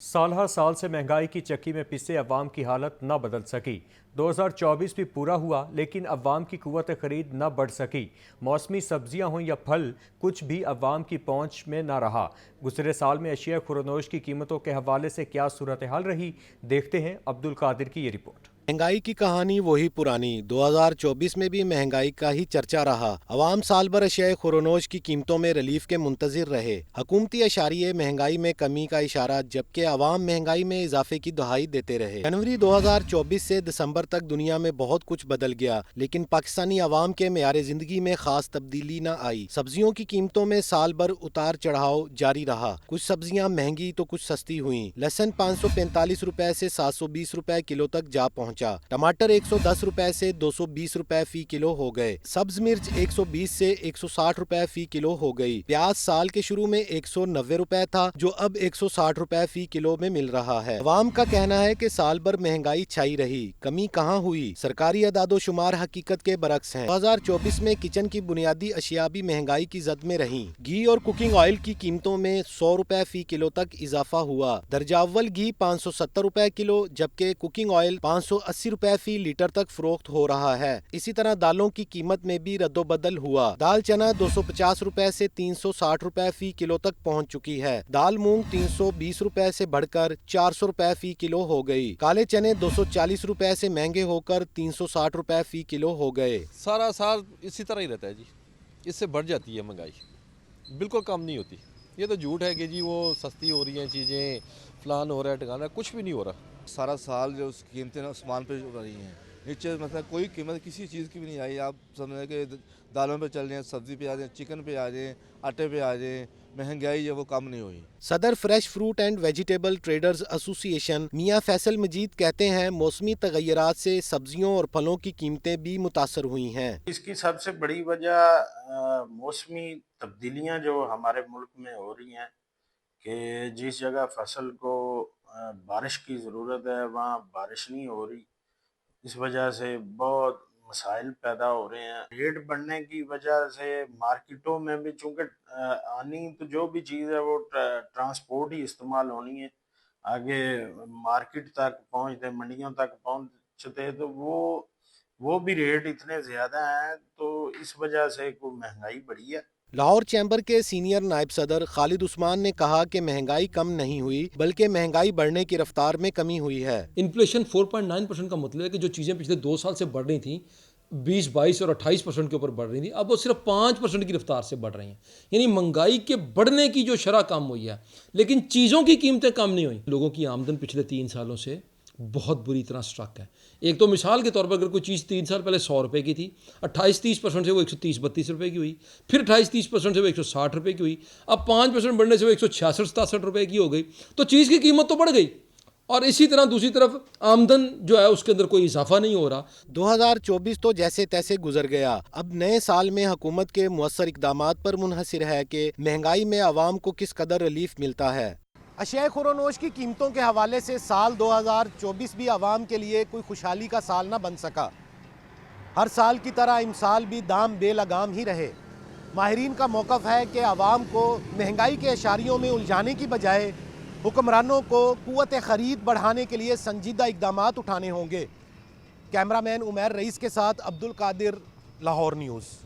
साल हर साल से महंगाई की चक्की में पिसे अवाम की हालत न बदल सकी। 2024 भी पूरा हुआ लेकिन अवाम की कुव्वत खरीद न बढ़ सकी। मौसमी सब्जियां हों या फल, कुछ भी अवाम की पहुंच में न रहा। गुज़रे साल में अशिया खुरनोश की कीमतों के हवाले से क्या सूरत हाल रही, देखते हैं अब्दुल कादिर की ये रिपोर्ट। महंगाई की कहानी वही पुरानी। 2024 में भी महंगाई का ही चर्चा रहा। अवाम साल भर अशिया खुरनोश की कीमतों में रिलीफ के मुंतजिर रहे। हुकूमती अशारिये महंगाई में कमी का इशारा, जबकि अवाम महंगाई में इजाफे की दुहाई देते रहे। जनवरी 2024 से दिसंबर तक दुनिया में बहुत कुछ बदल गया, लेकिन पाकिस्तानी अवाम के मेयार जिंदगी में खास तब्दीली न आई। सब्जियों की कीमतों में साल भर उतार चढ़ाव जारी रहा। कुछ सब्जियां महंगी तो कुछ सस्ती हुई। लहसुन 545 रुपए से 720 रुपए किलो तक जा पहुंचा। टमाटर 110 रुपए से 220 रुपए फी किलो हो गए। सब्ज मिर्च 120 से 160 रुपए फी किलो हो गई। प्याज साल के शुरू में 190 रुपए था, जो अब 160 रुपए फी किलो में मिल रहा है। अवाम का कहना है कि साल भर महंगाई छाई रही, कमी कहां हुई। सरकारी अदादोशुमार हकीकत के बरक्स हैं। 2024 में किचन की बुनियादी अशिया भी महंगाई की जद में रही। घी और कुकिंग ऑयल की कीमतों में 100 रुपए फी किलो तक इजाफा हुआ। दर्जा अव्वल घी 570 रुपए किलो, जबकि कुकिंग ऑयल 580 रुपए फी लीटर तक फरोख्त हो रहा है। इसी तरह दालों की कीमत में भी रद्दोबदल हुआ। दाल चना 250 रुपए से 360 रुपए फी किलो तक पहुंच चुकी है। दाल मूंग 320 रुपए से बढ़कर 400 रुपए फी किलो हो गई। काले चने 240 रुपए से महंगे होकर 360 रुपए फी किलो हो गए। सारा साल इसी तरह ही रहता है जी। इससे बढ़ जाती है महंगाई, बिल्कुल कम नहीं होती। ये तो झूठ है कि जी वो सस्ती हो रही हैं चीज़ें, फलान हो रहा है, ठिकाना, कुछ भी नहीं हो रहा। सारा साल जो कीमतें ना आसमान पे हो रही हैं। नीचे मतलब कोई कीमत किसी चीज़ की भी नहीं आई। आप समझ के दालों पे चल रहे हैं, सब्जी पे आ जाए, चिकन पे आ जाए, आटे पे आ जाए, महंगाई जो वो कम नहीं हुई। Sadar fresh fruit and vegetable traders association Mian Faisal Majeed कहते हैं, मौसमी तगय्युरात से सब्जियों और फलों की कीमतें भी मुतासर हुई हैं। इसकी सबसे बड़ी वजह मौसमी तब्दीलियां जो हमारे मुल्क में हो रही हैं कि जिस जगह फसल को बारिश की ज़रूरत है वहाँ बारिश नहीं हो रही। इस वजह से बहुत मसाइल पैदा हो रहे हैं। रेट बढ़ने की वजह से मार्केटों में भी चूँकि आनी तो जो भी चीज़ है वो ट्रांसपोर्ट ही इस्तेमाल होनी है। आगे मार्केट तक पहुँचते, मंडियों तक पहुँचते, तो वो भी रेट इतने ज़्यादा हैं, तो इस वजह से कोई महंगाई बढ़ी है। लाहौर चैम्बर के सीनियर नायब सदर खालिद उस्मान ने कहा कि महंगाई कम नहीं हुई, बल्कि महंगाई बढ़ने की रफ्तार में कमी हुई है। इन्फ्लेशन 4.9% का मतलब है कि जो चीज़ें पिछले 2 साल से बढ़ रही थी, 20, 22 और 28% के ऊपर बढ़ रही थी, अब वो सिर्फ 5% की रफ्तार से बढ़ रही हैं। यानी महंगाई के बढ़ने की जो शरह कम हुई है, लेकिन चीज़ों की कीमतें कम नहीं हुई। लोगों की आमदन पिछले 3 सालों से बहुत बुरी तरह स्ट्रक है। एक तो मिसाल के तौर पर अगर कोई चीज़ 3 साल पहले 100 रुपये की थी, 28-30% से वो 130-32 रुपये की हुई, फिर 28-30% से वो 160 रुपये की हुई, अब 5% बढ़ने से वो 166-67 रुपये की हो गई। तो चीज़ की कीमत तो बढ़ गई, और इसी तरह दूसरी तरफ आमदन जो है उसके अंदर कोई इजाफा नहीं हो रहा। 2024 तो जैसे तैसे गुजर गया। अब नए साल में हुकूमत के मुअस्सर इक़दामात पर मुनहसिर है कि महंगाई में आवाम को किस कदर रिलीफ मिलता है। अशिया खुरनोश की कीमतों के हवाले से साल 2024 भी आवाम के लिए कोई खुशहाली का साल न बन सका। हर साल की तरह इमसाल भी दाम बेलगाम ही रहे। माहिरीन का मौक़िफ़ है कि आवाम को महंगाई के इशारियों में उलझाने की बजाय हुक्मरानों को कुव्वत ख़रीद बढ़ाने के लिए संजीदा इक़दामात उठाने होंगे। कैमरामैन उमैर रईस के साथ अब्दुल कादिर, लाहौर न्यूज़।